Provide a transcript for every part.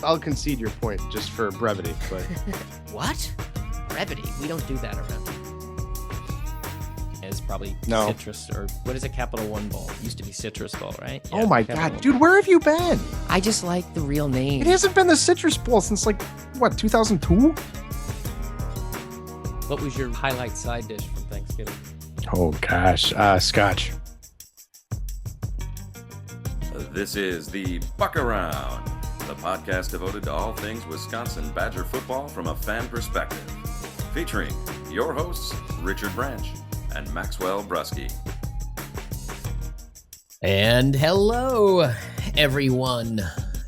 I'll concede your point just for brevity. But What? Brevity? We don't do that around here. It's probably No. Citrus, or what is a Capital One Bowl? It used to be Citrus Bowl, right? oh my Capital God, One dude, Bowl. where have you been? I just like the real name. It hasn't been the Citrus Bowl since like what 2002? What was your highlight side dish from Thanksgiving? Oh gosh, Scotch. This is the Buck Around, the podcast devoted to all things Wisconsin Badger football from a fan perspective. Featuring your hosts, Richard Branch and Maxwell Brusky. And hello, everyone,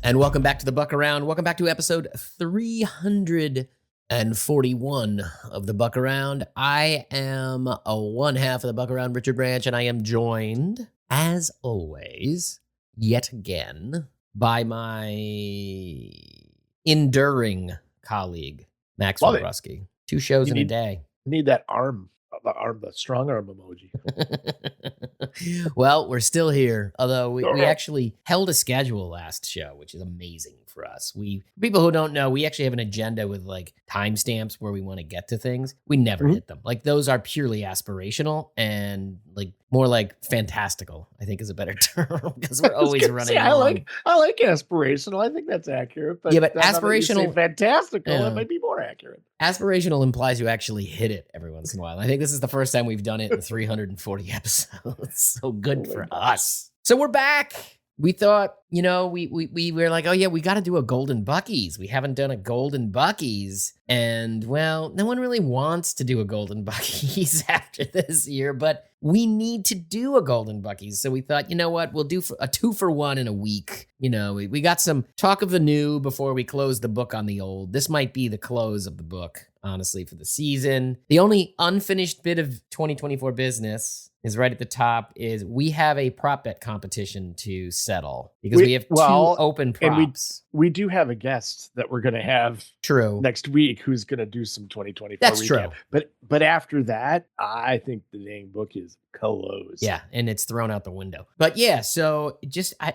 and welcome back to the Buck Around. Welcome back to episode 341 of the Buck Around. I am one half of the Buck Around, Richard Branch, and I am joined, as always, yet again, by my enduring colleague, Maxwell Love it. Brusky. 2 shows You in a need- day. Need that arm, the strong arm emoji. Well, we're still here, although we Okay. actually held a schedule last show, which is amazing for us. People who don't know, we actually have an agenda with like timestamps where we want to get to things. We never Mhm. hit them. Like those are purely aspirational and like more like fantastical, I think is a better term, because we're always running I long. like aspirational. I think that's accurate. But Yeah, but now that you say aspirational- fantastical. Yeah. That might be more accurate. Aspirational implies you actually hit it every once in a while. I think this is the first time we've done it in 340 episodes. So good Oh my for gosh. us. So we're back. We thought, we were like, oh yeah, we got to do a Golden Buckies. We haven't done a Golden Buckies. And well, no one really wants to do a Golden Buckies after this year, but we need to do a Golden Buckies. So we thought, you know what, we'll do a 2-for-1 in a week. We got some talk of the new before we close the book on the old. This might be the close of the book, honestly, for the season. The only unfinished bit of 2024 business is right at the top is we have a prop bet competition to settle because we have 2 open and props. We do have a guest that we're going to have True. next week who's going to do some 2024 That's recap. true. But after that, I think the dang book is closed. Yeah, and it's thrown out the window. But yeah, so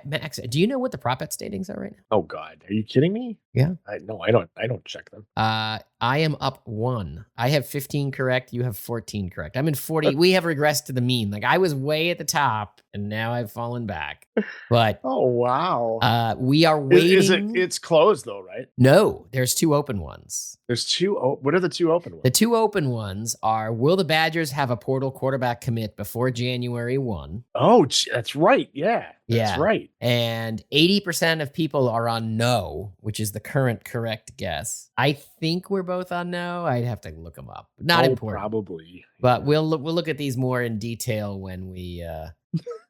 Max, do you know what the prop bet standings are right now? Oh God, are you kidding me? Yeah. I don't check them. I am up 1. I have 15 correct. You have 14 correct. I'm in 40. We have regressed to the mean. Like I was way at the top, and now I've fallen back. But Oh wow. we are waiting. Is it? It's closed though, right? No, there's 2 open ones. There's 2. What are the 2 open ones? The 2 open ones are: will the Badgers have a portal quarterback commit before January 1? Oh, that's right. Yeah, that's Yeah. right. And 80% of people are on no, which is the current correct guess. I think we're both on no. I'd have to look them up. Not important. Probably. But we'll look at these more in detail when we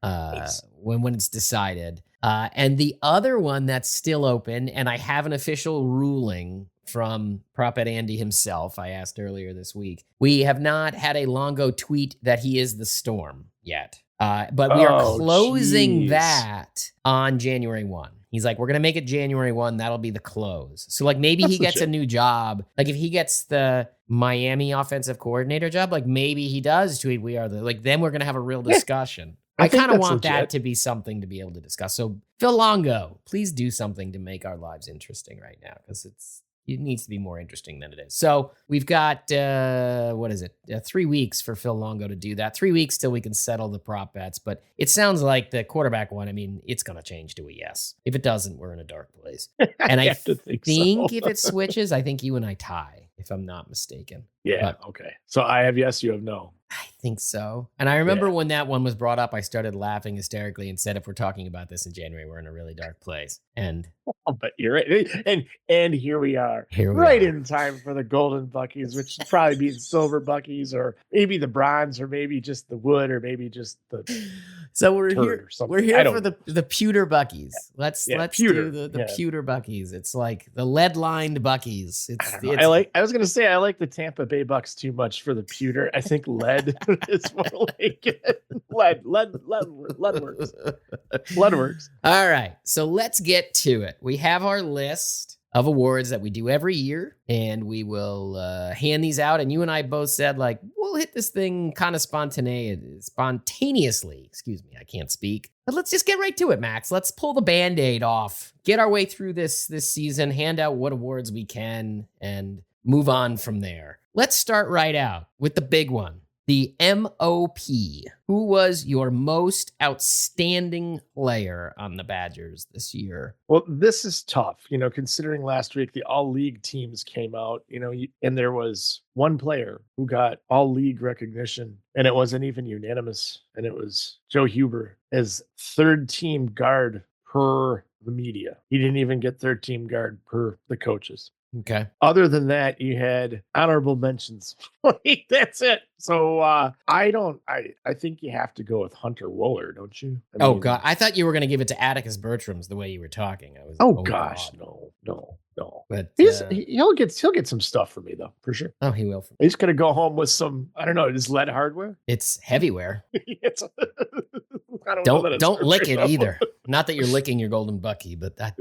when it's decided. And the other one that's still open, and I have an official ruling from Prop Bet Andy himself. I asked earlier this week. We have not had a Longo tweet that he is the Storm yet. But we are Oh, closing geez. that on January 1. He's like, we're going to make it January 1. That'll be the close. So like maybe That's he gets a legit. new job. Like if he gets the Miami offensive coordinator job, like maybe he does tweet, then we're going to have a real discussion. I I think kind of that's want that legit. to be something to be able to discuss. So Phil Longo, please do something to make our lives interesting right now, because it needs to be more interesting than it is. So we've got, 3 weeks for Phil Longo to do that. 3 weeks till we can settle the prop bets. But it sounds like the quarterback one, I mean, it's going to change to a yes. If it doesn't, we're in a dark place. And I have to think so. if it switches, I think you and I tie, if I'm not mistaken. Yeah. Okay. So I have yes. You have no. I think so. And I remember Yeah. when that one was brought up, I started laughing hysterically and said, if we're talking about this in January, we're in a really dark place. And Oh, but you're right. And here we are. here we Right are. in time for the Golden Buckies, which should probably be the Silver Buckies, or maybe the Bronze, or maybe just the Wood, or maybe just the So we're Turd here. or something. We're I here don't for the pewter Buckies. Let's pewter. do the Yeah. pewter Buckies. It's like the lead lined Buckies. I don't know. I was gonna say I like the Tampa Bay Bucks too much for the pewter. I think lead is more like it. Lead works. Lead works. All right, so let's get to it. We have our list. of awards that we do every year, and we will hand these out. And you and I both said, like, we'll hit this thing kind of spontaneously. Excuse me, I can't speak. But let's just get right to it, Max. Let's pull the Band-Aid off, get our way through this season, hand out what awards we can, and move on from there. Let's start right out with the big one. The MOP. Who was your most outstanding player on the Badgers this year? Well, this is tough, considering last week the all-league teams came out, and there was one player who got all-league recognition, and it wasn't even unanimous, and it was Joe Huber as third-team guard per the media. He didn't even get third-team guard per the coaches. Okay. Other than that, you had honorable mentions. That's it. So I think you have to go with Hunter Wooler, don't you? God, I thought you were going to give it to Atticus Bertram's the way you were talking. I was. Gosh, God. no. But he'll get some stuff for me though, for sure. Oh, he will. He's gonna go home with some, I don't know, is lead hardware? It's heavyware. Don't don't lick it either. Not that you're licking your golden bucky, but that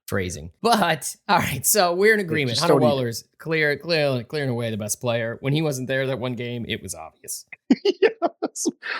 phrasing. But all right, so we're in agreement. Hunter Weller's clearing away the best player. When he wasn't there that one game, it was obvious. Yes.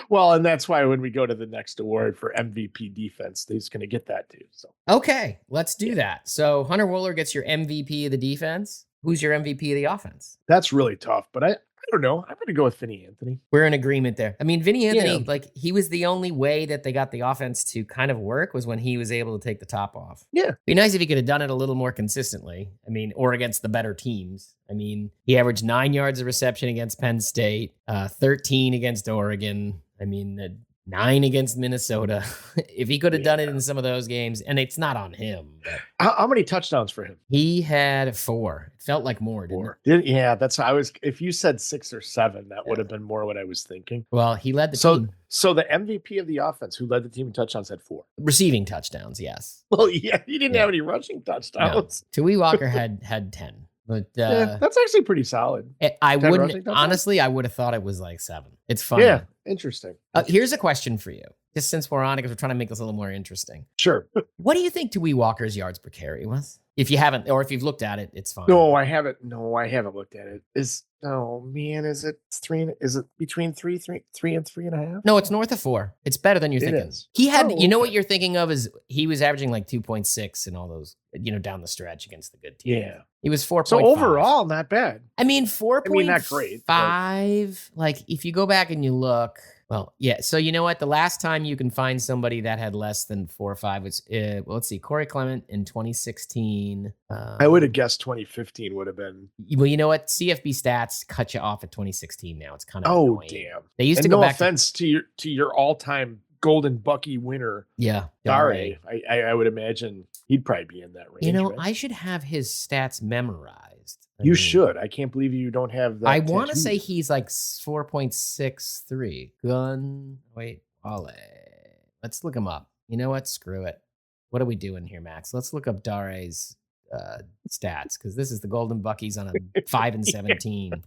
Well, and that's why when we go to the next award for MVP defense, he's going to get that too. So okay, let's do that. So Hunter Wohler gets your MVP of the defense. Who's your MVP of the offense? That's really tough, but I don't know. I'm going to go with Vinny Anthony. We're in agreement there. I mean, Vinny Anthony, he was the only way that they got the offense to kind of work was when he was able to take the top off. Yeah. Be nice if he could have done it a little more consistently. I mean, or against the better teams. I mean, he averaged 9 yards of reception against Penn State, 13 against Oregon. I mean, 9 against Minnesota. If he could have done it in some of those games, and it's not on him. But how many touchdowns for him? He had 4. It felt like more, didn't it? Yeah, that's how I was. If you said 6 or 7, that would have been more what I was thinking. Well, he led the team. So the MVP of the offense, who led the team in touchdowns, had 4 receiving touchdowns. Yes. Well, yeah, he didn't have any rushing touchdowns. No. Tui Walker had 10. But that's actually pretty solid. I wouldn't honestly. I would have thought it was like 7. It's funny. Yeah, interesting. Here's a question for you, just since we're on it, because we're trying to make this a little more interesting. Sure. What do you think Tui Walker's yards per carry was? If you haven't, or if you've looked at it, it's fine. No, I haven't. Looked at it. Is it 3? Is it between 3 and 3.5? No, it's north of 4. It's better than you're thinking. Is. He had, you know what you're thinking of is he was averaging like 2.6 and all those, down the stretch against the good team. Yeah. He was 4.5. So overall, not bad. I mean, 4.5. Not great. 5. Like if you go back and you look, well, yeah. So you know what? The last time you can find somebody that had less than 4 or 5 was, let's see, Corey Clement in 2016. I would have guessed 2015 would have been. Well, you know what? CFB stats cut you off at 2016. Now it's kind of annoying. Damn. They used to go back. No offense to your all-time Golden Bucky winner. Yeah, Dare. I would imagine he'd probably be in that range. Right? I should have his stats memorized. You should. I can't believe you don't have that. I want to say he's like 4.63. Wale. Let's look him up. You know what? Screw it. What are we doing here, Max? Let's look up Dare's stats, because this is the Golden Buckies on a 5-17.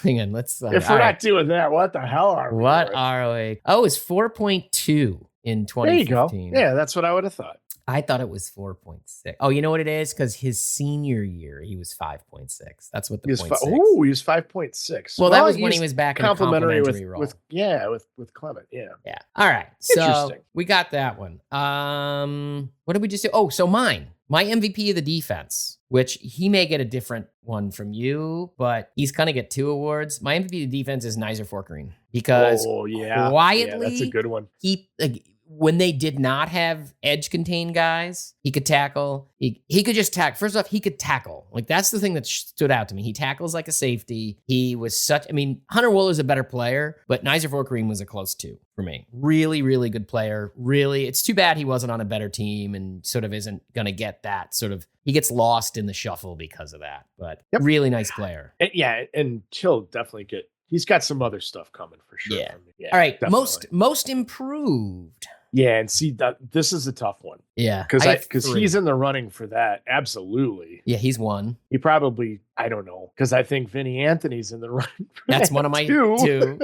Hang on, let's. If we're not doing that, what the hell are we? What are we? Oh, it's 4.2 in 2015. There you go. Yeah, that's what I would have thought. I thought it was 4.6. Oh, you know what it is? Because his senior year, he was 5.6. That's what the point 6. Oh, he was 5.6. Well, that was when he was back in a complimentary role. With Clement. Yeah. Yeah. All right. So we got that one. What did we just do? Oh, so my MVP of the defense, which he may get a different one from you, but he's going to get 2 awards. My MVP of the defense is Nizer Forkerine, because quietly, that's a good one. When they did not have edge contained guys, he could tackle. He could just tackle. First off, he could tackle. Like, that's the thing that stood out to me. He tackles like a safety. He was Hunter Wooler's a better player, but Nizer Forkerine was a close 2 for me. Really, really good player. Really, it's too bad he wasn't on a better team and sort of isn't going to get that sort of, he gets lost in the shuffle because of that, but really nice player. And he'll definitely he's got some other stuff coming for sure. Yeah. All right. Definitely. Most improved. Yeah, and see that this is a tough one. Yeah, because he's in the running for that. Absolutely. Yeah, he's one. He probably, I don't know, because I think Vinny Anthony's in the running. That's one of my 2.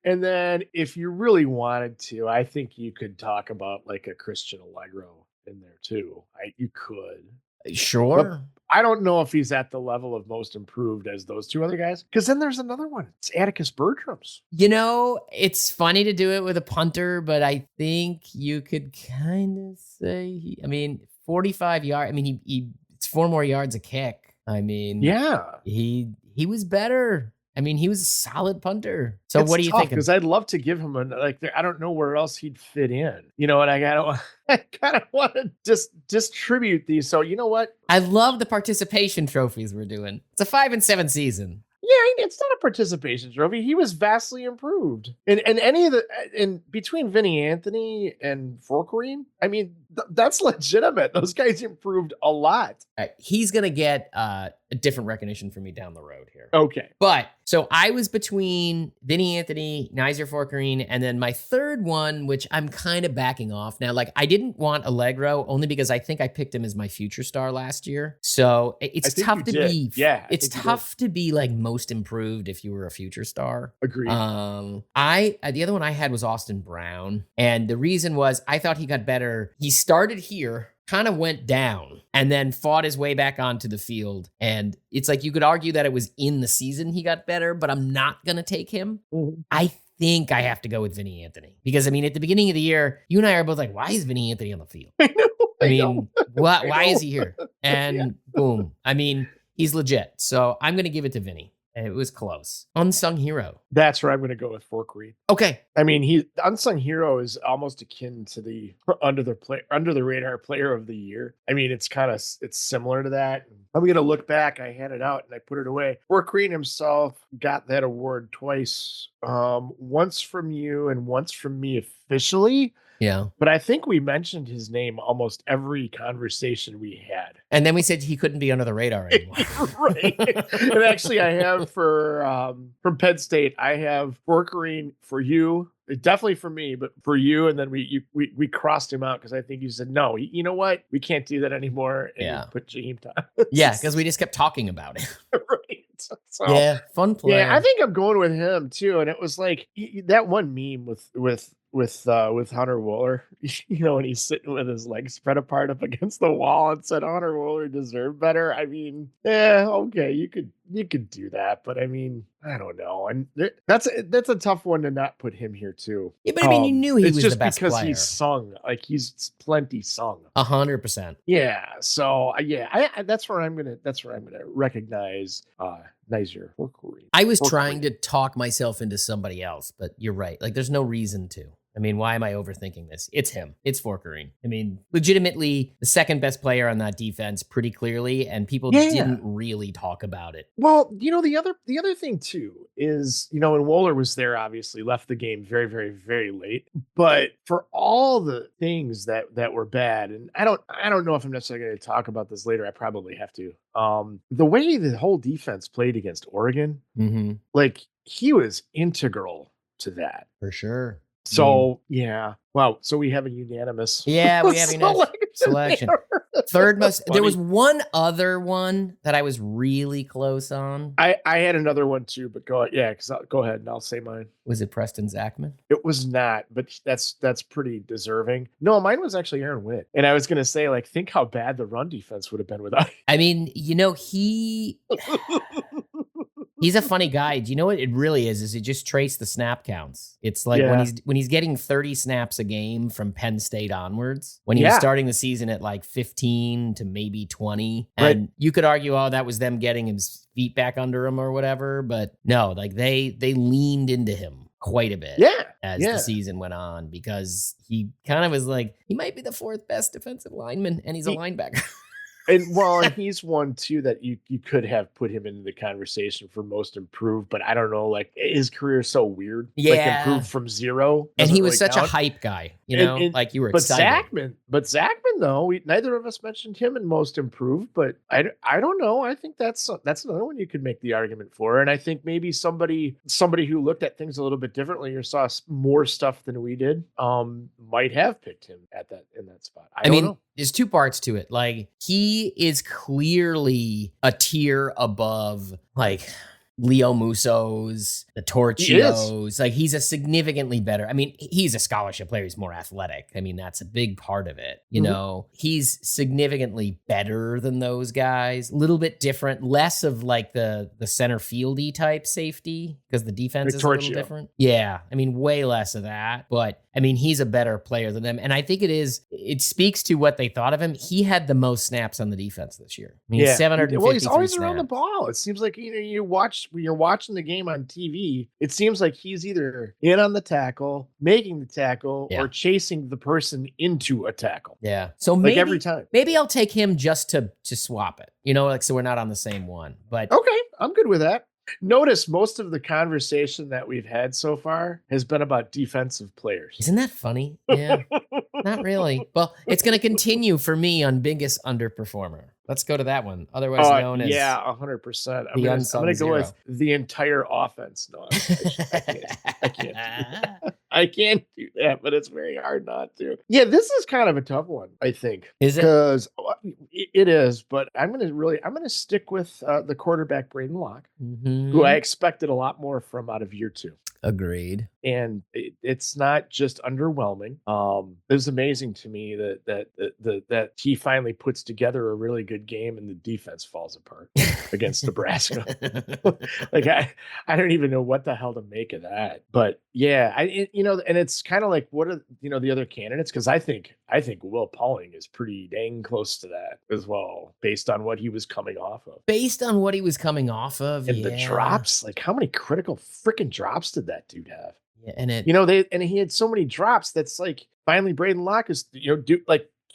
And then if you really wanted to, I think you could talk about like a Christian Allegro in there too. You could. But Sure. I don't know if he's at the level of most improved as those two other guys. Because then there's another one. It's Atticus Bertrams. It's funny to do it with a punter, but I think you could kind of say, 45 yards. It's 4 more yards a kick. Yeah. He was better. He was a solid punter. So what do you think? Because I'd love to give him I don't know where else he'd fit in. You know what? I kind of want to just distribute these. So you know what? I love the participation trophies we're doing. It's a 5-7 season. Yeah, it's not a participation trophy. He was vastly improved. And between Vinny Anthony and Forkerine, that's legitimate. Those guys improved a lot. All right, he's going to get a different recognition from me down the road here. Okay. But so I was between Vinny Anthony, Nizer Forkerine, and then my third one, which I'm kind of backing off now. Like, I didn't want Allegro only because I think I picked him as my future star last year. So it's tough to be. Yeah. It's tough to be like most improved if you were a future star. Agreed. The other one I had was Austin Brown. And the reason was I thought he got better. He started here, kind of went down, and then fought his way back onto the field. And it's like you could argue that it was in the season he got better, but I'm not going to take him. Mm-hmm. I think I have to go with Vinny Anthony because, at the beginning of the year, you and I are both like, why is Vinny Anthony on the field? I know. Why is he here? And boom. He's legit. So I'm going to give it to Vinny. And it was close. Unsung hero. That's where I'm going to go with Forkerine. Okay. He unsung hero is almost akin to the under the radar player of the year. It's similar to that. I'm going to look back. I had it out and I put it away. Forkerine himself got that award twice. Once from you and once from me officially. Yeah. But I think we mentioned his name almost every conversation we had. And then we said he couldn't be under the radar anymore. Right. And actually I have from Penn State, I have Forkerine for you. Definitely for me, but for you. And then we crossed him out because I think you said, no, you know what? We can't do that anymore. And yeah. Put Jaheim Thomas. Yeah, because we just kept talking about it. Right. So, yeah, fun player. Yeah, I think I'm going with him too. And it was like that one meme with Hunter Wooler, when he's sitting with his legs spread apart up against the wall and said Hunter Wooler deserved better. Okay, you could do that, but I don't know. And that's a tough one to not put him here too. Yeah, but you knew he was the best player. It's just because he's sung, like he's plenty sung. 100%. Yeah. So that's where I'm gonna recognize Nizer Forkerine. I was trying to talk myself into somebody else, but you're right. Like, there's no reason to. Why am I overthinking this? It's him. It's Forkerine. Legitimately the second best player on that defense pretty clearly, and people didn't really talk about it. Well, the other thing too is, when Wooler was there, obviously left the game very, very, very late. But for all the things that were bad, and I don't know if I'm necessarily going to talk about this later. I probably have to. The way the whole defense played against Oregon, like he was integral to that. For sure. So, yeah. Wow. So we have a unanimous. Yeah, we have a unanimous selection. Third most. There was one other one that I was really close on. I had another one too, but go ahead and I'll say mine. Was it Preston Zachman? It was not, but that's pretty deserving. No, mine was actually Aaron Witt. And I was going to say, like, think how bad the run defense would have been without him. He's a funny guy. Do you know what it really is? Is it just trace the snap counts? It's like when he's getting 30 snaps a game from Penn State onwards, when he was starting the season at like 15 to maybe 20. And you could argue, oh, that was them getting his feet back under him or whatever. But no, like they leaned into him quite a bit as the season went on, because he kind of was like, he might be the fourth best defensive lineman, and he's a linebacker. And he's one too that you could have put him into the conversation for most improved, but I don't know, like his career is so weird. Like improved from zero. And he was such a hype guy, like you were excited. But Zachman though, neither of us mentioned him in most improved, but I don't know. I think that's another one you could make the argument for. And I think maybe somebody who looked at things a little bit differently or saw more stuff than we did, might have picked him in that spot. I don't know. There's two parts to it. Like, he is clearly a tier above, like, Leo Mussos, the Torchios. Like, he's a significantly better. I mean, he's a scholarship player. He's more athletic. I mean, that's a big part of it. You know, he's significantly better than those guys. A little bit different, less of like the center fieldy type safety because the defense is a little different. Yeah. I mean, way less of that. But I mean, he's a better player than them. And I think it speaks to what they thought of him. He had the most snaps on the defense this year. I mean, 753 Well, he's always snaps. around the ball. It seems like, when you're watching the game on TV, it seems like he's either in on the tackle, making the tackle, or chasing the person into a tackle. Yeah. So maybe every time. Maybe I'll take him just to swap it. Like, so we're not on the same one. But okay, I'm good with that. Notice most of the conversation that we've had so far has been about defensive players. Isn't that funny? Yeah. Not really. Well, it's going to continue for me on biggest underperformer. Let's go to that one. Otherwise known as 100%. I'm going to go with the entire offense. No, I can't do that. I can't do that, but it's very hard not to. Yeah, this is kind of a tough one, I think. Is it? Because it is, but I'm going to stick with the quarterback Braden Locke, who I expected a lot more from out of year 2. Agreed. And it's not just underwhelming. It was amazing to me that he finally puts together a really good game and the defense falls apart against Nebraska. Like I don't even know what the hell to make of that. But yeah, and it's kind of like, what are the other candidates? Because I think Will Pauling is pretty dang close to that as well, based on what he was coming off of. And the drops, like how many critical freaking drops did that dude have? Yeah, and he had so many drops. That's like finally Braden Locke is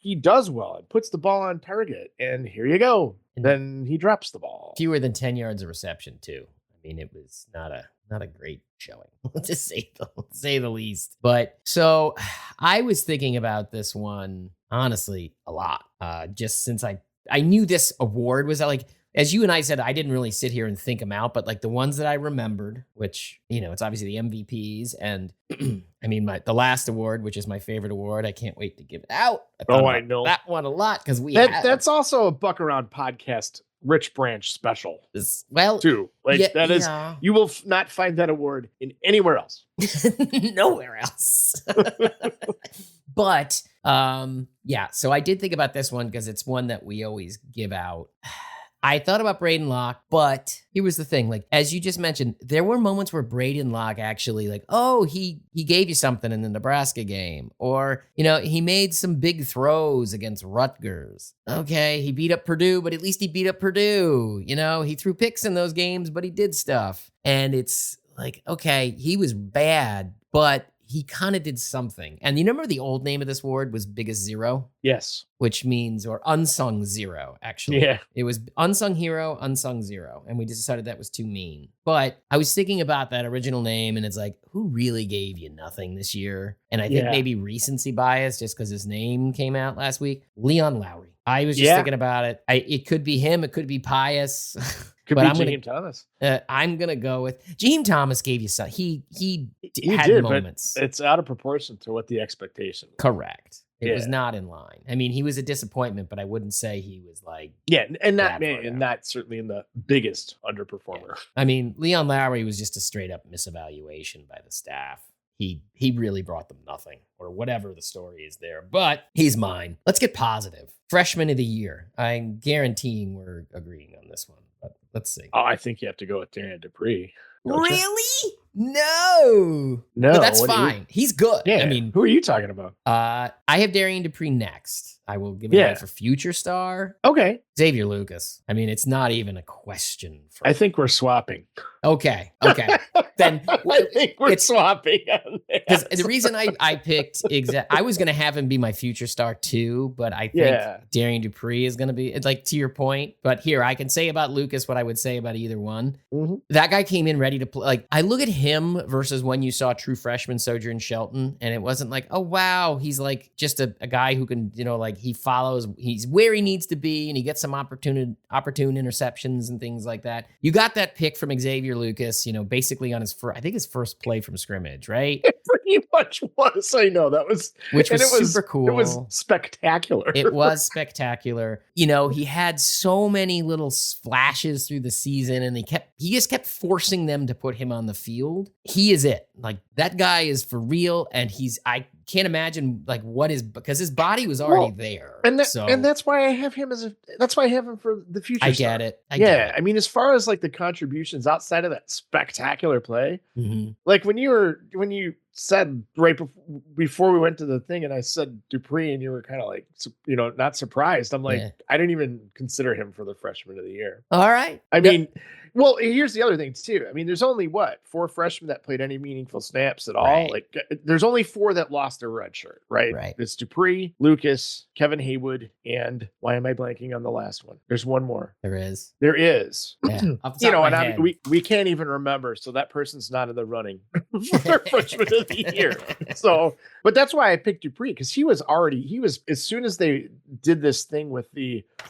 he does well and puts the ball on target, and here you go. And then he drops the ball. Fewer than 10 yards of reception too. I mean, it was not a great showing, to say the least. But so I was thinking about this one honestly a lot, just since I knew this award was like. As you and I said, I didn't really sit here and think them out, but like the ones that I remembered, which, it's obviously the MVPs and I mean, the last award, which is my favorite award. I can't wait to give it out. I know that one a lot because that's also a Buck Around podcast Rich Branch special. Too. Like that is, you will not find that award in anywhere else. Nowhere else. But so I did think about this one because it's one that we always give out. I thought about Braden Locke, but here was the thing. Like, as you just mentioned, there were moments where Braden Locke actually he gave you something in the Nebraska game. Or, he made some big throws against Rutgers. Okay, he beat up Purdue, but at least he beat up Purdue. He threw picks in those games, but he did stuff. And it's like, okay, he was bad, but he kind of did something. And you remember the old name of this award was Biggest Zero? Yes. Which means, or Unsung Zero, actually. Yeah. It was Unsung Hero, Unsung Zero. And we just decided that was too mean. But I was thinking about that original name, and it's like, who really gave you nothing this year? And I think maybe recency bias, just because his name came out last week. Leon Lowry. I was just thinking about it. It could be him. It could be Pius. Could be Jaheim Thomas. I'm going to go with Jaheim Thomas gave you some. He had did, moments. But it's out of proportion to what the expectation was. Correct. It was not in line. I mean, he was a disappointment, but I wouldn't say he was like and not certainly in the biggest underperformer. Yeah. I mean, Leon Lowry was just a straight up misevaluation by the staff. He really brought them nothing, or whatever the story is there. But he's mine. Let's get positive. Freshman of the year. I'm guaranteeing we're agreeing on this one. But let's see. Oh, I think you have to go with Darian Dupree. Really? No. But that's fine. He's good. Yeah. I mean, who are you talking about? I have Darian Dupree next. I will give it away for future star. Okay. Xavier Lucas. I mean, it's not even a question. I think we're swapping. Okay. Then I think we're swapping. Because the reason I picked I was going to have him be my future star too, but I think Darian Dupree is going to be, like, to your point. But here, I can say about Lucas what I would say about either one. Mm-hmm. That guy came in ready to play. Like, I look at him versus when you saw true freshman Sojourn Shelton, and it wasn't like, oh, wow, he's like just a guy who can, like, he follows, he's where he needs to be, and he gets some opportune interceptions and things like that. You got that pick from Xavier Lucas, basically on his first play from scrimmage, right? It pretty much was. I know that was, which was super cool. It was spectacular. It was spectacular. He had so many little flashes through the season, and he just kept forcing them to put him on the field. He is it. Like, that guy is for real, and I can't imagine because his body was already there. And that's why I have him for the future. I get it. I mean, as far as like the contributions outside of that spectacular play, like when you said right before we went to the thing and I said Dupree and you were kind of like, not surprised. I'm like, I didn't even consider him for the freshman of the year. All right. I mean, well, here's the other thing too. I mean, there's only 4 freshmen that played any meaningful snaps at all. Right. Like, there's only 4 that lost their red shirt, right? Right. It's Dupree, Lucas, Kevin Haywood, and why am I blanking on the last one? There's one more. There is. Yeah. We can't even remember. So that person's not in the running for freshman of the year. So, but that's why I picked Dupree, because he was as soon as they did this thing with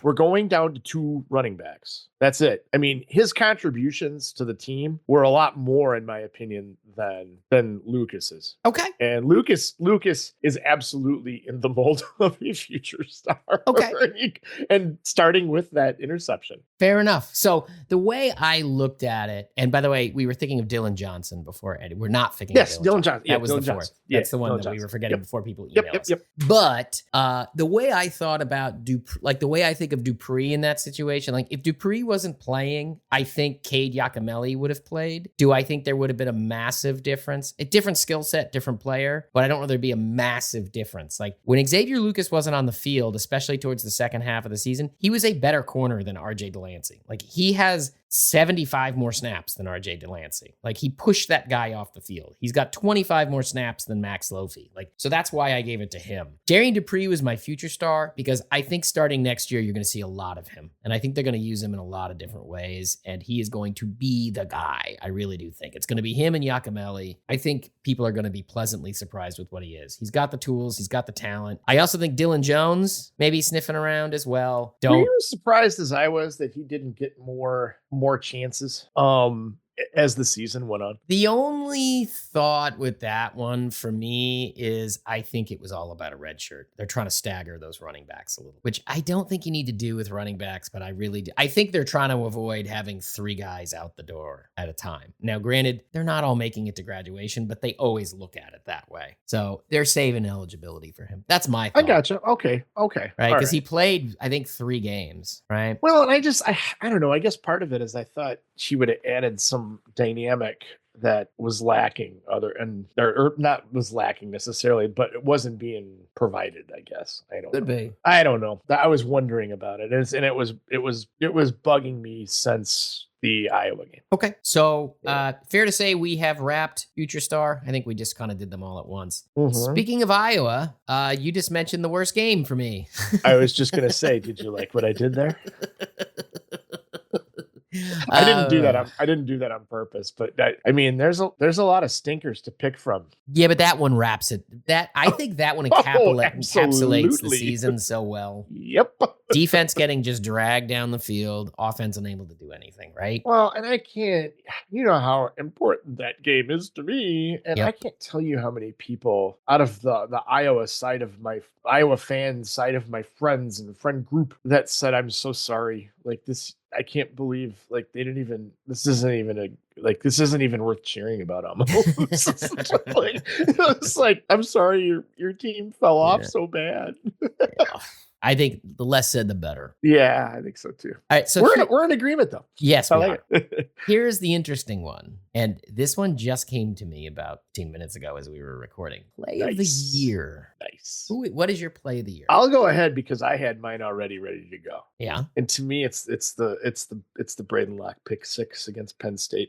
we're going down to 2 running backs. That's it. I mean, his contributions to the team were a lot more, in my opinion, than Lucas's. Okay. And Lucas is absolutely in the mold of a future star. Okay. And starting with that interception. Fair enough. So the way I looked at it, and by the way, we were thinking of Dylan Johnson before Eddie. We're not thinking of Dylan Johnson. Yeah, that was Dylan the fourth. Johnson. That's the one Dylan that we were forgetting before people email us. Yep. But the way I thought about Dupree, like the way I think of Dupree in that situation, like if Dupree wasn't playing, I think Cade Yakimelli would have played. Do I think there would have been a massive difference? A different skill set, different player, but I don't know there'd be a massive difference. Like when Xavier Lucas wasn't on the field, especially towards the second half of the season, he was a better corner than RJ Delancey. Like he has 75 more snaps than RJ Delancey. Like he pushed that guy off the field. He's got 25 more snaps than Max Lofi. Like, so that's why I gave it to him. Darian Dupree was my future star because I think starting next year, you're going to see a lot of him. And I think they're going to use him in a lot of different ways. And he is going to be the guy. I really do think it's going to be him and Yakimelli. I think people are going to be pleasantly surprised with what he is. He's got the tools. He's got the talent. I also think Dylan Jones maybe sniffing around as well. Were you as surprised as I was that he didn't get more chances as the season went on? The only thought with that one for me is I think it was all about a red shirt. They're trying to stagger those running backs a little, which I don't think you need to do with running backs, but I really do. I think they're trying to avoid having 3 guys out the door at a time. Now, granted, they're not all making it to graduation, but they always look at it that way. So they're saving eligibility for him. That's my thought. I gotcha. Okay. Right? Because he played, I think, 3 games, right? Well, and I don't know. I guess part of it is I thought she would have added some dynamic that was lacking or not was lacking necessarily, but it wasn't being provided, I guess. Could be. I don't know. I was wondering about it. And it was bugging me since the Iowa game. Okay. So fair to say we have wrapped Future Star. I think we just kind of did them all at once. Mm-hmm. Speaking of Iowa, you just mentioned the worst game for me. I was just going to say, did you like what I did there? I didn't do that on purpose, but I mean, there's a lot of stinkers to pick from. Yeah, but that one wraps it. I think that one encapsulates the season so well. Yep. Defense getting just dragged down the field, offense unable to do anything, right? Well, and I can't, you know how important that game is to me, and I can't tell you how many people out of the Iowa fan side of my friends and friend group that said, "I'm so sorry. Like this, I can't believe like they didn't even. This isn't even worth cheering about." It's like, I'm sorry, your team fell off so bad. I think the less said, the better. Yeah, I think so too. All right, so we're in agreement though. Yes, we are. Here's the interesting one, and this one just came to me about 15 minutes ago as we were recording. Play of the year. Nice. What is your play of the year? I'll go ahead because I had mine already ready to go. Yeah, and to me, it's the Braden Locke pick 6 against Penn State.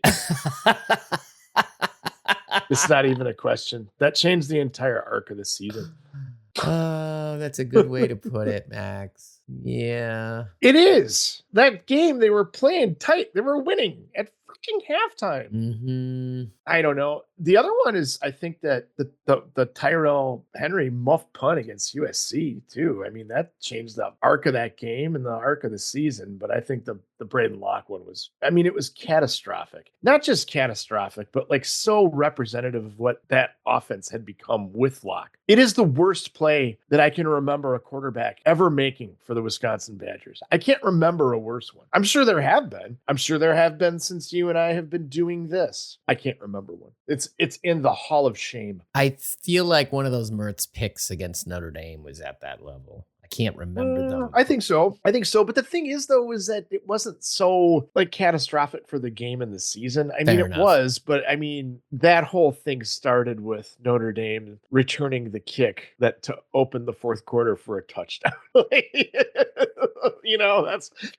It's not even a question. That changed the entire arc of the season. Oh, that's a good way to put it, Max. Yeah. It is. That game, they were playing tight. They were winning at fucking halftime. Mm-hmm. I don't know. The other one is, I think that the Tyrell Henry muff punt against USC too. I mean, that changed the arc of that game and the arc of the season. But I think the Braden Locke one was, I mean, it was catastrophic. Not just catastrophic, but like so representative of what that offense had become with Locke. It is the worst play that I can remember a quarterback ever making for the Wisconsin Badgers. I can't remember a worse one. I'm sure there have been. I'm sure there have been since you and I have been doing this. I can't remember one. It's in the Hall of Shame. I feel like one of those Mertz picks against Notre Dame was at that level. I can't remember them. I think so. But the thing is, though, is that it wasn't so like catastrophic for the game in the season. I mean, Fair it enough. was, but I mean, that whole thing started with Notre Dame returning the kick that to open the fourth quarter for a touchdown. You know,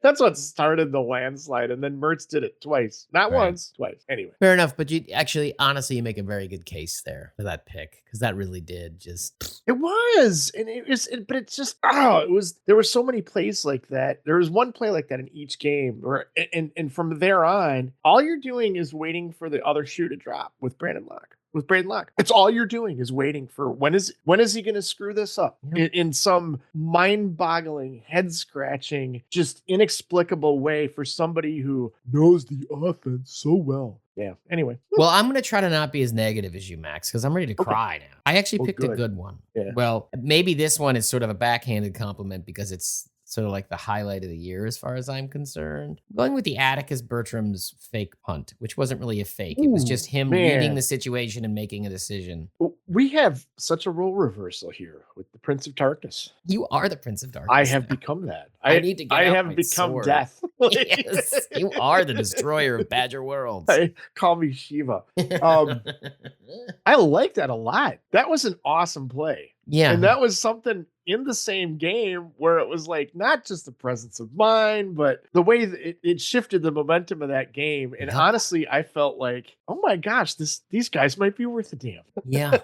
that's what started the landslide, and then Mertz did it twice, not Right. once, twice. Anyway, Fair enough, but you actually, honestly, you make a very good case there for that pick because that really did just. it was, and but it's just, it was. There were so many plays like that. There was one play like that in each game, where, and from there on, all you're doing is waiting for the other shoe to drop with Brandon Locke. With Braden Locke, it's all you're doing is waiting for when is he going to screw this up in some mind-boggling, head-scratching, just inexplicable way for somebody who knows the offense so well. Yeah. Anyway, Well, I'm going to try to not be as negative as you, Max, because I'm ready to cry now. I actually Well, picked a good. good one. Yeah. Well, maybe this one is sort of a backhanded compliment because it's sort of like the highlight of the year as far as I'm concerned. I'm going with the Atticus Bertram's fake punt, which wasn't really a fake. It was Ooh, just him man. reading the situation and making a decision. We have such a role reversal here with the Prince of Darkness. You are the Prince of Darkness. I have become that. I need to get I out have my become sword. death. Yes, you are the destroyer of Badger Worlds. Call me Shiva. I like that a lot. That was an awesome play. Yeah. And that was something in the same game where it was like not just the presence of mind, but the way that it shifted the momentum of that game. And Yep. honestly, I felt like, oh my gosh, these guys might be worth a damn. Yeah.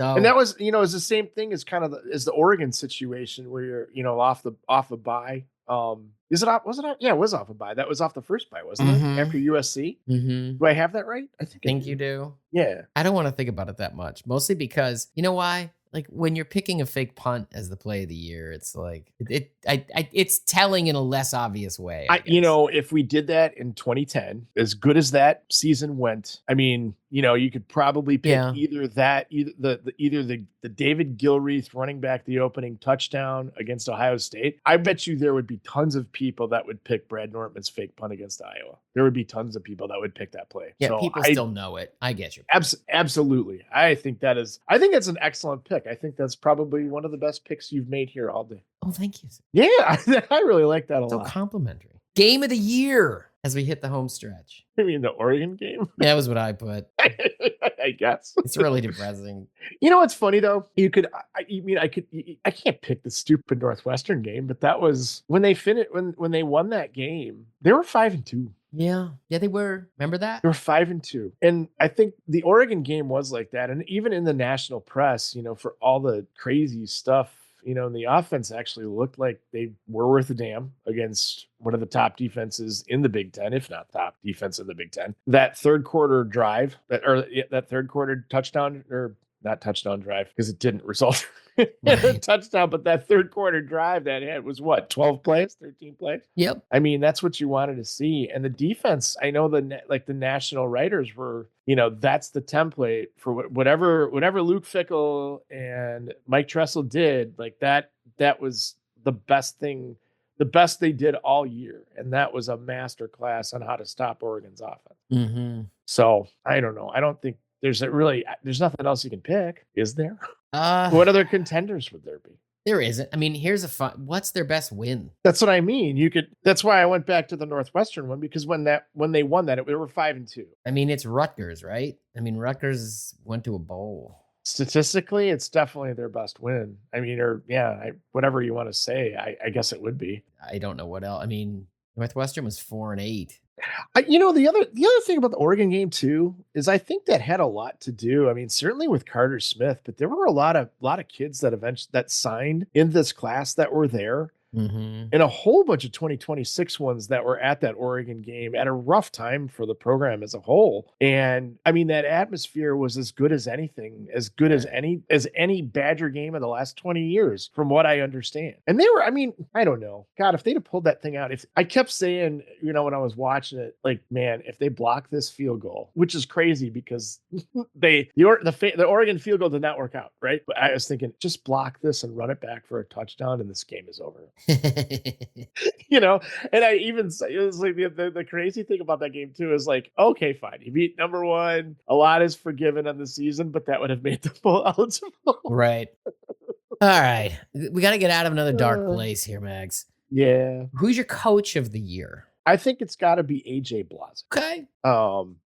So, And that was, it's the same thing as kind of as the Oregon situation where you're, off the bye. Was it off? Yeah, it was off a bye. That was off the first bye, wasn't Mhm. it? After USC. Mhm. Do I have that right? I think you do. Yeah. I don't want to think about it that much, mostly because you know why? Like when you're picking a fake punt as the play of the year, it's like it's telling in a less obvious way. I guess. If we did that in 2010, as good as that season went, I mean, you could probably pick either the David Gilreath running back the opening touchdown against Ohio State. I bet you there would be tons of people that would pick Brad Nortman's fake punt against Iowa. There would be tons of people that would pick that play. Yeah, so people still know it. I get you. Absolutely. I think that's an excellent pick. I think that's probably one of the best picks you've made here all day. Oh, thank you. Yeah, I really like that a So lot. complimentary. Game of the year as we hit the home stretch. I mean, the Oregon game? That was what I put. I guess. It's really depressing. You know what's funny though? I can't pick the stupid Northwestern game, but that was when they when they won that game, they were 5-2. Yeah, they were. Remember that? They were 5-2. And I think the Oregon game was like that. And even in the national press, for all the crazy stuff, and the offense actually looked like they were worth a damn against one of the top defenses in the Big Ten, if not top defense in the Big Ten. That third quarter drive, that third quarter touchdown, or not touchdown drive, because it didn't result in a touchdown, but that third quarter drive that had was what, 12 plays, 13 plays? Yep. I mean, that's what you wanted to see. And the defense, I know the national writers were, that's the template for whatever Luke Fickell and Mike Tressel did, like that was the best thing, the best they did all year. And that was a master class on how to stop Oregon's offense. Mm-hmm. So I don't know. I don't think there's nothing else you can pick, is there? What other contenders would there be? There isn't. I mean, what's their best win? That's what I mean. That's why I went back to the Northwestern one, because when they won that, they were 5-2. I mean, it's Rutgers, right? I mean, Rutgers went to a bowl. Statistically, it's definitely their best win. I mean, whatever you want to say, I guess it would be. I don't know what else. I mean, Northwestern was 4-8. The other thing about the Oregon game too is I think that had a lot to do. I mean, certainly with Carter Smith, but there were a lot of kids that signed in this class that were there Mm-hmm. and a whole bunch of 2026 ones that were at that Oregon game at a rough time for the program as a whole. And I mean, that atmosphere was as good as anything, as good as any Badger game of the last 20 years, from what I understand. And they were, I mean, I don't know. God, if they'd have pulled that thing out, if I kept saying, you know, when I was watching it, like, man, if they block this field goal, which is crazy because the Oregon field goal did not work out, right? But I was thinking, just block this and run it back for a touchdown, and this game is over. You know, and I even it was like the crazy thing about that game too is like, okay, fine, you beat number one, a lot is forgiven on the season, but that would have made the bowl eligible. Right. All right, we got to get out of another dark place here, Mags. Yeah. Who's your coach of the year? I think it's got to be AJ Blazik. Okay.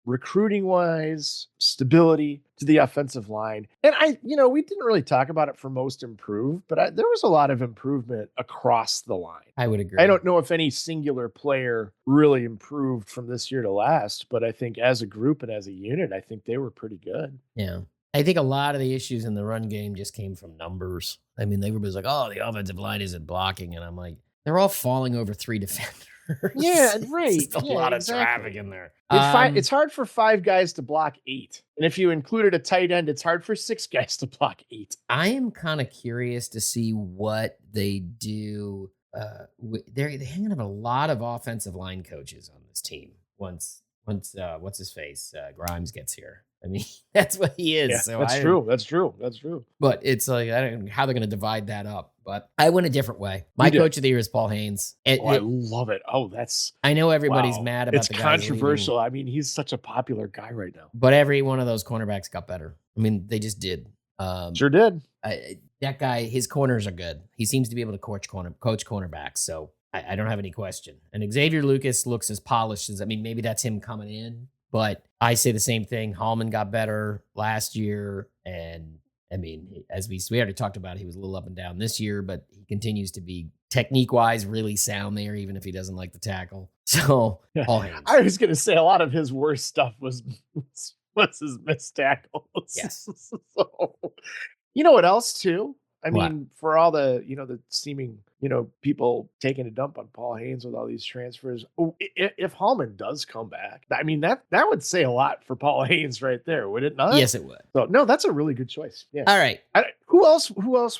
Recruiting wise, stability to the offensive line. And we didn't really talk about it for most improved, but there was a lot of improvement across the line. I would agree. I don't know if any singular player really improved from this year to last, but I think as a group and as a unit, I think they were pretty good. Yeah. I think a lot of the issues in the run game just came from numbers. I mean, everybody's like, oh, the offensive line isn't blocking. And I'm like, they're all falling over 3 defenders. Yeah, right. It's just a lot of traffic in there. It's hard for 5 guys to block 8. And if you included a tight end, it's hard for 6 guys to block 8. I am kind of curious to see what they do. They're hanging up a lot of offensive line coaches on this team once what's his face? Grimes gets here. I mean, that's what he is. Yeah, so that's true. But it's like, I don't know how they're going to divide that up. But I went a different way. My coach of the year is Paul Haynes. I love it. Oh, I know everybody's mad about it's the guy. Controversial. I mean, he's such a popular guy right now. But every one of those cornerbacks got better. I mean, they just did. Sure did. That guy, his corners are good. He seems to be able to coach cornerbacks. So I don't have any question. And Xavier Lucas looks as polished as, I mean, maybe that's him coming in. But I say the same thing. Hallman got better last year. And I mean, as we already talked about, he was a little up and down this year, but he continues to be technique-wise really sound there, even if he doesn't like the tackle. So, Paul Haynes. I was going to say a lot of his worst stuff was his missed tackles. Yes. So, you know what else, too? I What? mean, for all the, the seeming, people taking a dump on Paul Haynes with all these transfers. If Hallman does come back, I mean, that would say a lot for Paul Haynes right there, would it not? Yes, it would. So, no, that's a really good choice. Yeah. All right. Who else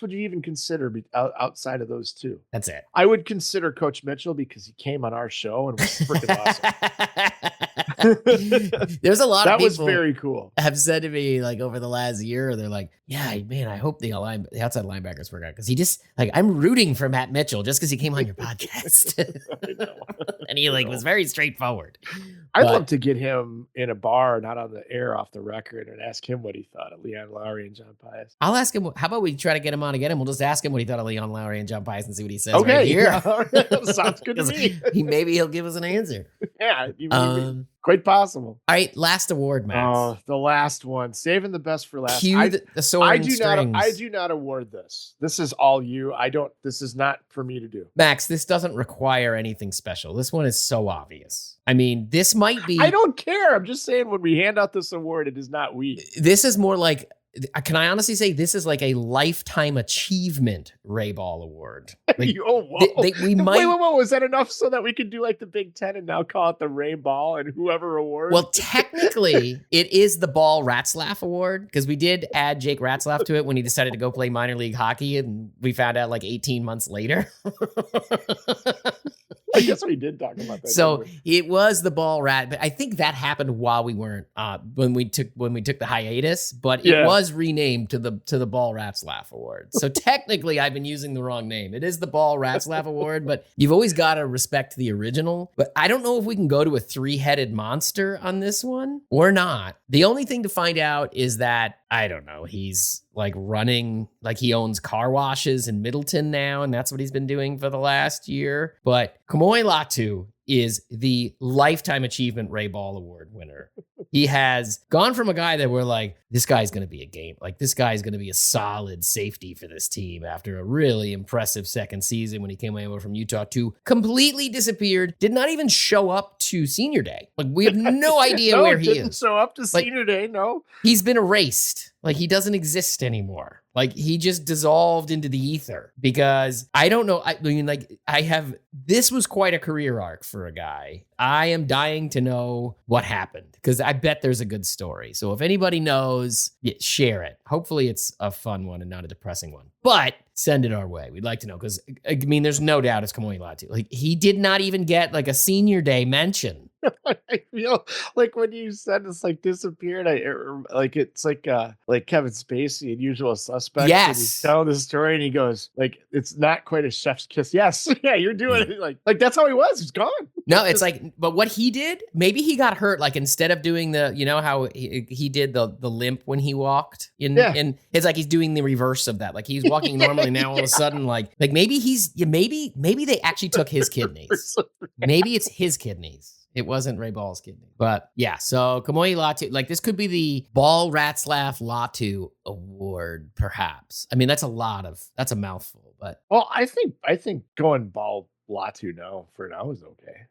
would you even consider outside of those two? That's it. I would consider Coach Mitchell because he came on our show and was freaking awesome. There's a lot of people that was very cool. Have said to me like over the last year, they're like, yeah, man, I hope the outside linebackers work out. Because he just like, I'm rooting for Matt Mitchell just because he came on your podcast. And he was very straightforward. I'd love to get him in a bar, not on the air, off the record, and ask him what he thought of Leon Lowry and John Pius. I'll ask him. How about we try to get him on again, and we'll just ask him what he thought of Leon Lowry and John Pius and see what he says right here. Yeah. Sounds good to me. Maybe he'll give us an answer. Yeah, quite possible. All right, last award, Max. Oh, the last one. Saving the best for last. Cue the sword and strings. I do not award this. This is all you. This is not for me to do. Max, this doesn't require anything special. This one is so obvious. I mean, this might be. I don't care. I'm just saying when we hand out this award, it is not we. This is more like, can I honestly say this is like a lifetime achievement Ray Ball Award? Like, we might. Wait, was that enough so that we could do like the Big Ten and now call it the Ray Ball and whoever award? Well, technically, it is the Ball-Ratzlaff Award because we did add Jake Ratzlaff to it when he decided to go play minor league hockey, and we found out like 18 months later. I guess we did talk about that. So it was the Ball-Rat, but I think that happened while we weren't when we took the hiatus. But it was renamed to the Ball-Ratzlaff Award. So technically, I've been using the wrong name. It is the Ball-Ratzlaff Award, but you've always got to respect the original. But I don't know if we can go to a 3-headed monster on this one or not. The only thing to find out is that I don't know. He's like running, like he owns car washes in Middleton now, and that's what he's been doing for the last year. But Kamoy Latu is the Lifetime Achievement Ray Ball Award winner. He has gone from a guy that we're like, this guy's going to be a game. Like, this guy's going to be a solid safety for this team after a really impressive second season when he came over from Utah to completely disappeared, did not even show up to senior day. Like, we have no idea where he didn't is. show up to senior day, no. He's been erased. Like, he doesn't exist anymore. Like, he just dissolved into the ether because I don't know. I mean, like, this was quite a career arc for a guy. I am dying to know what happened because I bet there's a good story. So if anybody knows, share it. Hopefully it's a fun one and not a depressing one, but send it our way. We'd like to know because, I mean, there's no doubt it's Kamoi Latu. Like, he did not even get like a senior day mention. I feel like when you said it's like disappeared, it's like Kevin Spacey in Usual Suspects. Yes, and he's telling the story and he goes like, "It's not quite a chef's kiss." Yes, yeah, you're doing it like that's how he was. He's gone. No, it's like, but what he did, maybe he got hurt. Like, instead of doing the, you know how he did the limp when he walked and it's like he's doing the reverse of that. Like, he's walking normally now, all of a sudden, like maybe maybe they actually took his kidneys. Maybe it's his kidneys. It wasn't Ray Ball's kidney. But yeah, so Kamoi Latu, like, this could be the Ball-Ratzlaff Latu Award, perhaps. I mean, that's a mouthful, but. Well, I think going Ball Latu for now is okay.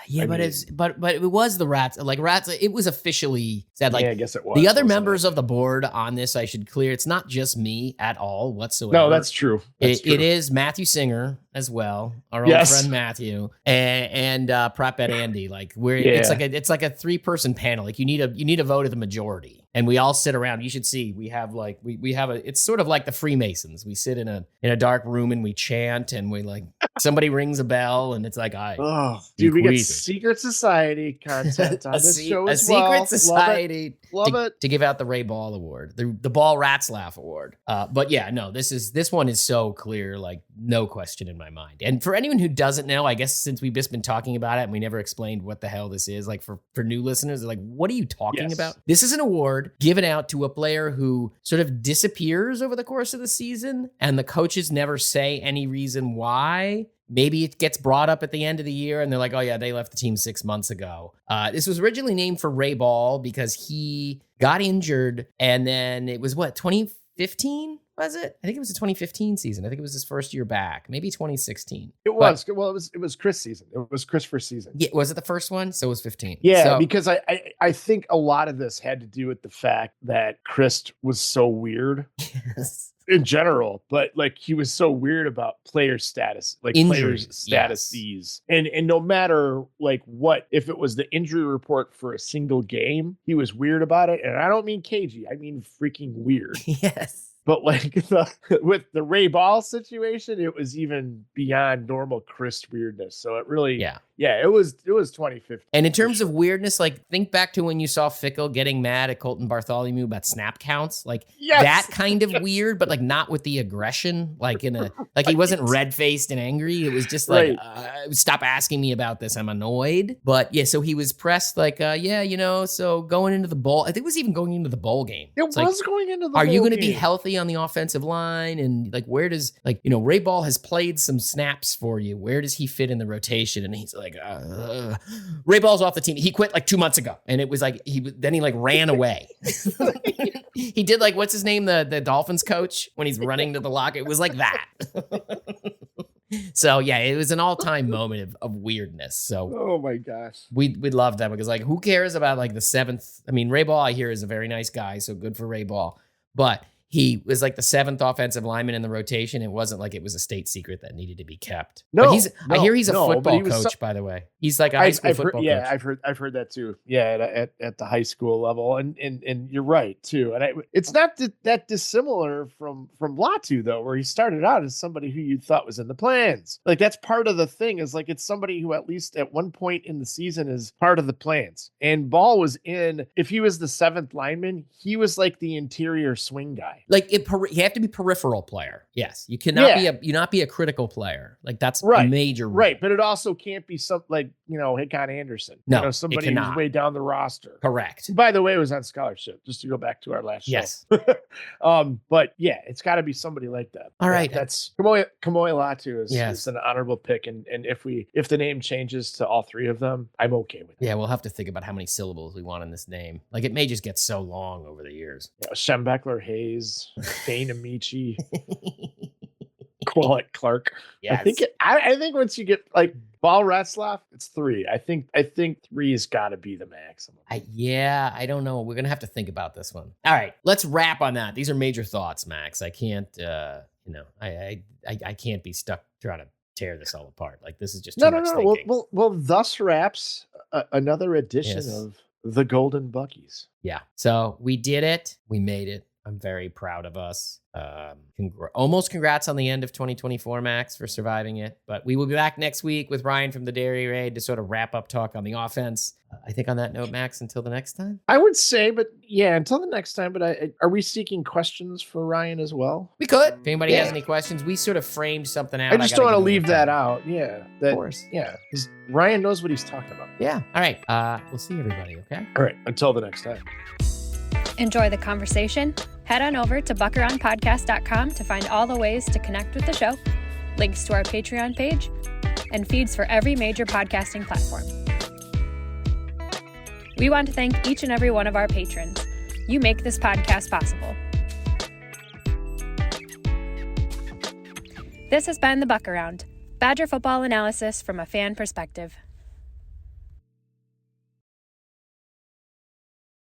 Yeah, but it was the Rats. Like, Rats, it was officially said. Like, yeah, I guess it was. The other members of the board on this, I should clear. It's not just me at all whatsoever. No, that's true. It is Matthew Singer as well, our old friend Matthew, and Prop Bet Andy. Like, it's like a 3-person panel. Like, you need a vote of the majority, and we all sit around. You should see we have it's sort of like the Freemasons. We sit in a dark room and we chant, and we like somebody rings a bell, and it's like dude, we get secret society content on this show as well. A secret society. Love it. To give out the Ray Ball Award, the Ball-Ratzlaff Award. But yeah, no, this one is so clear, like, no question in my mind. And for anyone who doesn't know, I guess since we've just been talking about it and we never explained what the hell this is, like, for new listeners, they're like, what are you talking about? This is an award given out to a player who sort of disappears over the course of the season, and the coaches never say any reason why. Maybe it gets brought up at the end of the year and they're like, oh yeah, they left the team 6 months ago. This was originally named for Ray Ball because he got injured, and then it was 2015? Was it? I think it was the 2015 season. I think it was his first year back. Maybe 2016. It was. It was Chris' season. It was Chris' first season. Yeah, was it the first one? So it was 15. Yeah, because I think a lot of this had to do with the fact that Chris was so weird. Yes. In general, but like, he was so weird about player status, like injuries, players' statuses. And no matter like what, if it was the injury report for a single game, he was weird about it. And I don't mean cagey, I mean freaking weird. Yes. But like with the Ray Ball situation, it was even beyond normal Chris weirdness. So it really, it was 2015. And in terms of weirdness, like, think back to when you saw Fickle getting mad at Colton Bartholomew about snap counts, like that kind of weird, but like not with the aggression, like like he wasn't red faced and angry. It was just like, stop asking me about this. I'm annoyed. But yeah, so he was pressed like, so going into the bowl, I think it was even going into the bowl game. It was like, going into the bowl game. Are you going to be healthy on the offensive line? And like, where does, like, Ray Ball has played some snaps for you. Where does he fit in the rotation? And he's like, Ray Ball's off the team. He quit like 2 months ago. And it was like, then he like ran away. He did like, what's his name? The Dolphins coach when he's running to the locker. It was like that. So yeah, it was an all-time moment of weirdness. So oh my gosh, we'd love that because like, who cares about like the 7th? I mean, Ray Ball, I hear, is a very nice guy. So good for Ray Ball. But he was like the 7th offensive lineman in the rotation. It wasn't like it was a state secret that needed to be kept. No, but I hear he's a football coach, by the way. He's like a high school football coach. Yeah, I've heard that too. Yeah, at the high school level, and you're right too. And it's not that dissimilar from Latu though, where he started out as somebody who you thought was in the plans. Like, that's part of the thing, is like, it's somebody who at least at one point in the season is part of the plans. And Ball was if he was the 7th lineman, he was like the interior swing guy. Like you have to be peripheral player. Yes, you cannot be a critical player. Like that's a major rule. Right, but it also can't be something like Hickon Anderson. No, somebody who's way down the roster. Correct. By the way, it was on scholarship. Just to go back to our last show. Yes. But yeah, it's got to be somebody like that. All right, that's Kamoe Latu is an honorable pick, and if the name changes to all three of them, I'm okay with it. Yeah, we'll have to think about how many syllables we want in this name. Like it may just get so long over the years. Schembechler Hayes, Dane Amici, Quillette Clark. Yes. I think once you get like Ball-Ratzlaff, it's 3. I think 3's got to be the maximum. I don't know. We're gonna have to think about this one. All right, let's wrap on that. These are major thoughts, Max. I can't, I can't be stuck trying to tear this all apart. Like this is just too much thinking. Well, thus wraps another edition of the Golden Buckys. Yeah. So we did it. We made it. I'm very proud of us. Almost congrats on the end of 2024, Max, for surviving it. But we will be back next week with Ryan from the Dairy Raid to sort of wrap up talk on the offense. I think on that note, Max, until the next time. I would say, but yeah, until the next time. But are we seeking questions for Ryan as well? We could. If anybody has any questions, we sort of framed something out. I just don't want to leave that out. Yeah. Of course. Yeah. Because Ryan knows what he's talking about. Yeah. All right. We'll see everybody, okay? All right. Until the next time. Enjoy the conversation? Head on over to buckaroundpodcast.com to find all the ways to connect with the show, links to our Patreon page, and feeds for every major podcasting platform. We want to thank each and every one of our patrons. You make this podcast possible. This has been the Buck Around, Badger football analysis from a fan perspective.